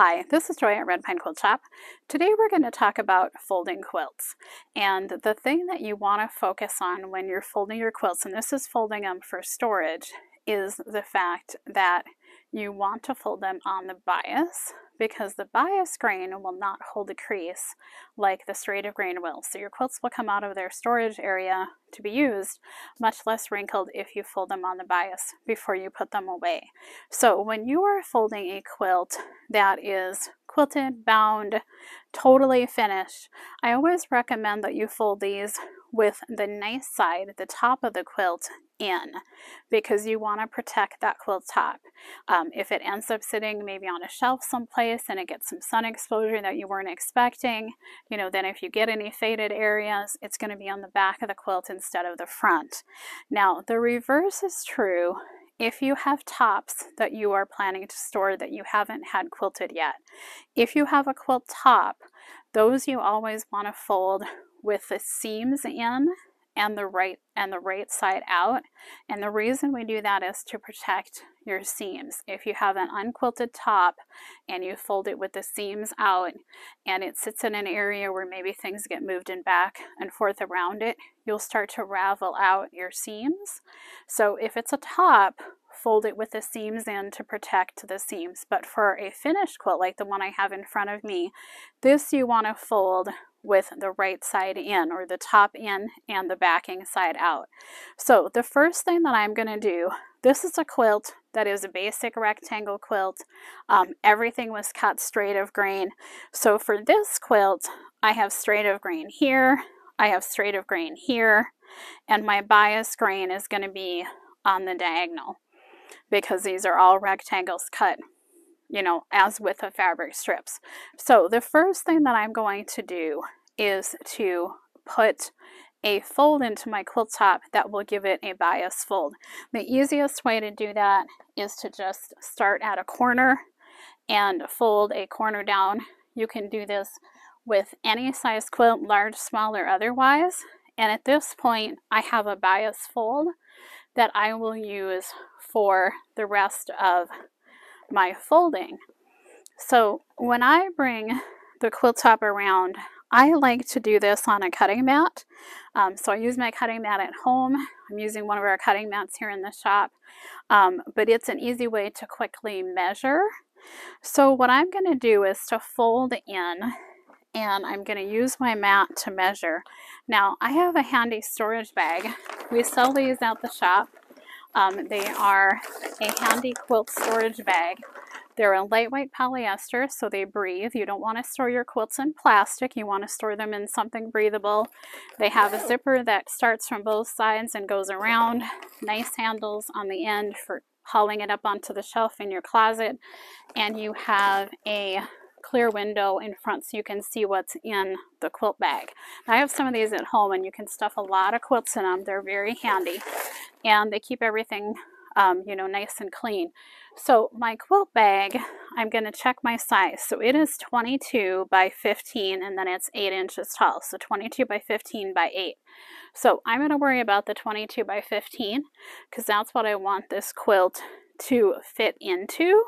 Hi, this is Joy at Red Pine Quilt Shop. Today we're going to talk about folding quilts. And the thing that you want to focus on when you're folding your quilts, and this is folding them for storage, is the fact that you want to fold them on the bias, because the bias grain will not hold a crease like the straight of grain will. So your quilts will come out of their storage area to be used much less wrinkled if you fold them on the bias before you put them away. So when you are folding a quilt that is quilted, bound, totally finished, I always recommend that you fold these with the nice side, the top of the quilt, in, because you want to protect that quilt top. If it ends up sitting maybe on a shelf someplace and it gets some sun exposure that you weren't expecting, then if you get any faded areas, it's going to be on the back of the quilt instead of the front. Now, the reverse is true if you have tops that you are planning to store that you haven't had quilted yet. If you have a quilt top, those you always want to fold with the seams in and the right side out. And the reason we do that is to protect your seams. If you have an unquilted top and you fold it with the seams out and it sits in an area where maybe things get moved in back and forth around it, you'll start to ravel out your seams. So if it's a top, fold it with the seams in to protect the seams. But for a finished quilt like the one I have in front of me, this you want to fold with the right side in, or the top in and the backing side out. So the first thing that I'm going to do, this is a quilt that is a basic rectangle quilt. Everything was cut straight of grain. So for this quilt, I have straight of grain here, I have straight of grain here, and my bias grain is going to be on the diagonal, because these are all rectangles cut, as with the fabric strips. So the first thing that I'm going to do is to put a fold into my quilt top that will give it a bias fold. The easiest way to do that is to just start at a corner and fold a corner down. You can do this with any size quilt, large, small, or otherwise. And at this point, I have a bias fold that I will use for the rest of my folding. So when I bring the quilt top around, I like to do this on a cutting mat. So I use my cutting mat at home. I'm using one of our cutting mats here in the shop, but it's an easy way to quickly measure. So what I'm going to do is to fold in, and I'm going to use my mat to measure. Now, I have a handy storage bag. We sell these at the shop. They are a handy quilt storage bag. They're a lightweight polyester, so they breathe. You don't want to store your quilts in plastic. You want to store them in something breathable. They have a zipper that starts from both sides and goes around. Nice handles on the end for hauling it up onto the shelf in your closet. And you have a clear window in front so you can see what's in the quilt bag. Now, I have some of these at home, and you can stuff a lot of quilts in them. They're very handy, and they keep everything nice and clean. So my quilt bag, I'm going to check my size. So it is 22 by 15, and then it's 8 inches tall. So 22 by 15 by 8. So I'm going to worry about the 22 by 15 because that's what I want this quilt to fit into.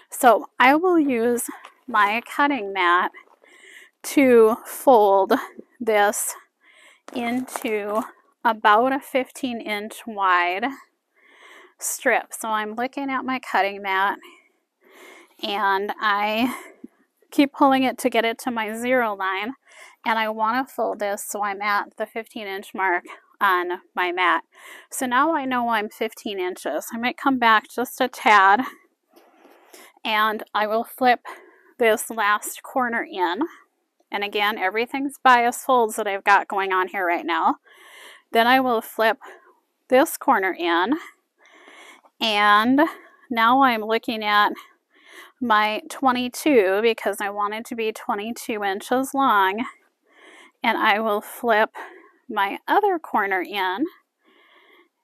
So I will use my cutting mat to fold this into about a 15-inch wide strip. So I'm looking at my cutting mat, and I keep pulling it to get it to my 0 line, and I want to fold this so I'm at the 15-inch mark on my mat. So now I know I'm 15 inches. I might come back just a tad, and I will flip this last corner in. And again, everything's bias folds that I've got going on here right now. Then I will flip this corner in, and now I'm looking at my 22 because I want it to be 22 inches long, and I will flip my other corner in,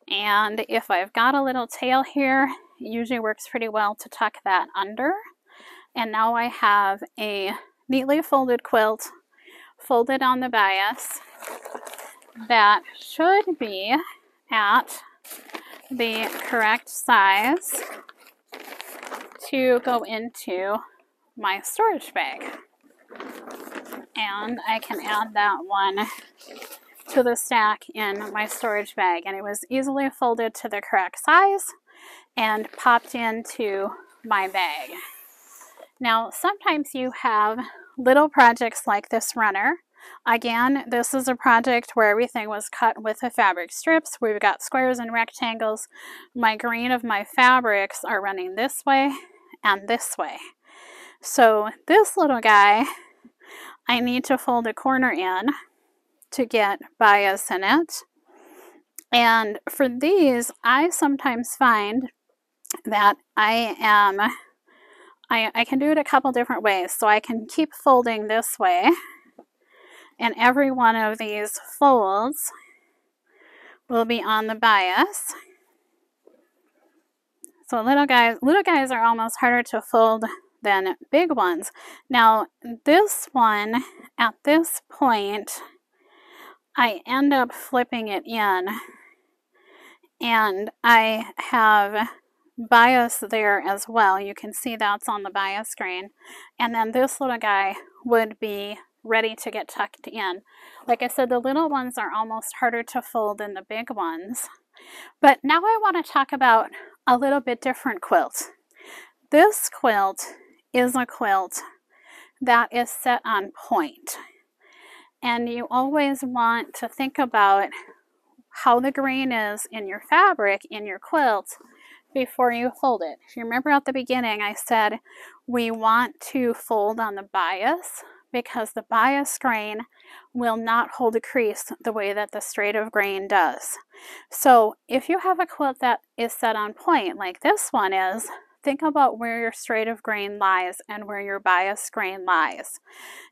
and if I've got a little tail here, it usually works pretty well to tuck that under. And now I have a neatly folded quilt folded on the bias that should be at the correct size to go into my storage bag. And I can add that one to the stack in my storage bag. And it was easily folded to the correct size and popped into my bag. Now, sometimes you have little projects like this runner. Again, this is a project where everything was cut with the fabric strips. We've got squares and rectangles. My grain of my fabrics are running this way and this way. So this little guy, I need to fold a corner in to get bias in it. And for these, I sometimes find that I can do it a couple different ways. So I can keep folding this way, and every one of these folds will be on the bias. So little guys are almost harder to fold than big ones. Now this one, at this point, I end up flipping it in, and I have bias there as well. You can see that's on the bias grain. And then this little guy would be ready to get tucked in. Like I said, the little ones are almost harder to fold than the big ones. But now I want to talk about a little bit different quilt. This quilt is a quilt that is set on point. And you always want to think about how the grain is in your fabric, in your quilt, before you fold it. If you remember at the beginning, I said we want to fold on the bias because the bias grain will not hold a crease the way that the straight of grain does. So if you have a quilt that is set on point like this one is, think about where your straight of grain lies and where your bias grain lies.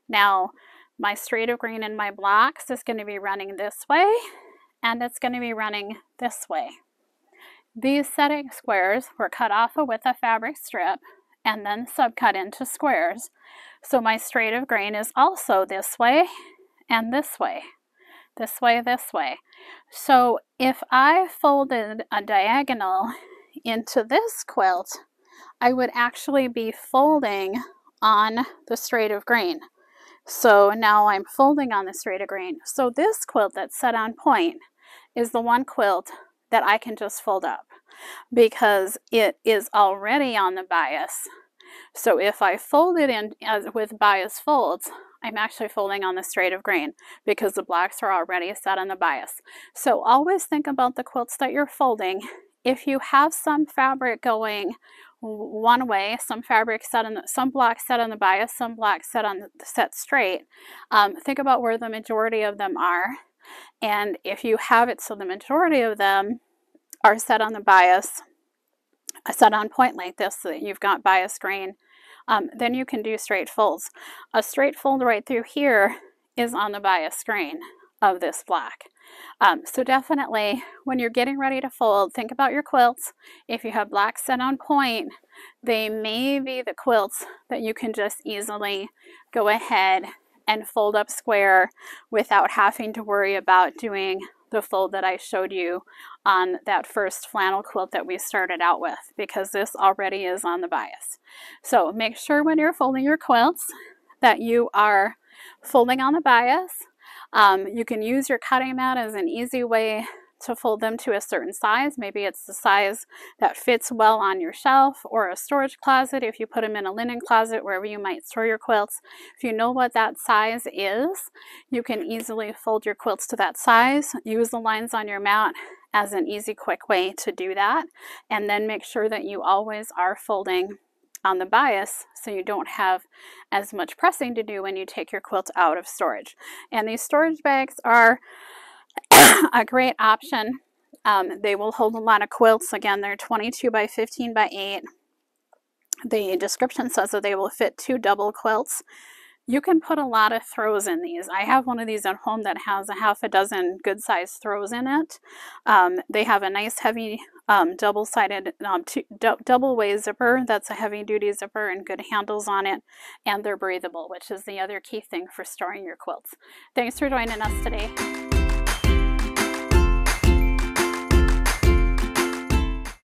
Now, my straight of grain in my blocks is going to be running this way, and it's going to be running this way. These setting squares were cut off with a fabric strip and then subcut into squares. So my straight of grain is also this way and this way, this way, this way. So if I folded a diagonal into this quilt, I would actually be folding on the straight of grain. So now I'm folding on the straight of grain. So this quilt that's set on point is the one quilt that I can just fold up because it is already on the bias. So if I fold it in with bias folds, I'm actually folding on the straight of grain because the blocks are already set on the bias. So always think about the quilts that you're folding. If you have some fabric going one way, some blocks set on the bias, some blocks set straight, think about where the majority of them are. And if you have it so the majority of them are set on the bias, set on point like this, so that you've got bias grain, then you can do straight folds. A straight fold right through here is on the bias grain of this block. So definitely when you're getting ready to fold, think about your quilts. If you have blocks set on point, they may be the quilts that you can just easily go ahead and fold up square without having to worry about doing the fold that I showed you on that first flannel quilt that we started out with, because this already is on the bias. So make sure when you're folding your quilts that you are folding on the bias. You can use your cutting mat as an easy way to fold them to a certain size. Maybe it's the size that fits well on your shelf or a storage closet if you put them in a linen closet, wherever you might store your quilts. If you know what that size is, you can easily fold your quilts to that size. Use the lines on your mat as an easy, quick way to do that. And then make sure that you always are folding on the bias so you don't have as much pressing to do when you take your quilt out of storage. And these storage bags are a great option. They will hold a lot of quilts. Again, they're 22 by 15 by 8. The description says that they will fit 2 double quilts. You can put a lot of throws in these. I have one of these at home that has a half a dozen good-sized throws in it. They have a nice heavy double-sided double-way zipper. That's a heavy-duty zipper and good handles on it, and they're breathable, which is the other key thing for storing your quilts. Thanks for joining us today.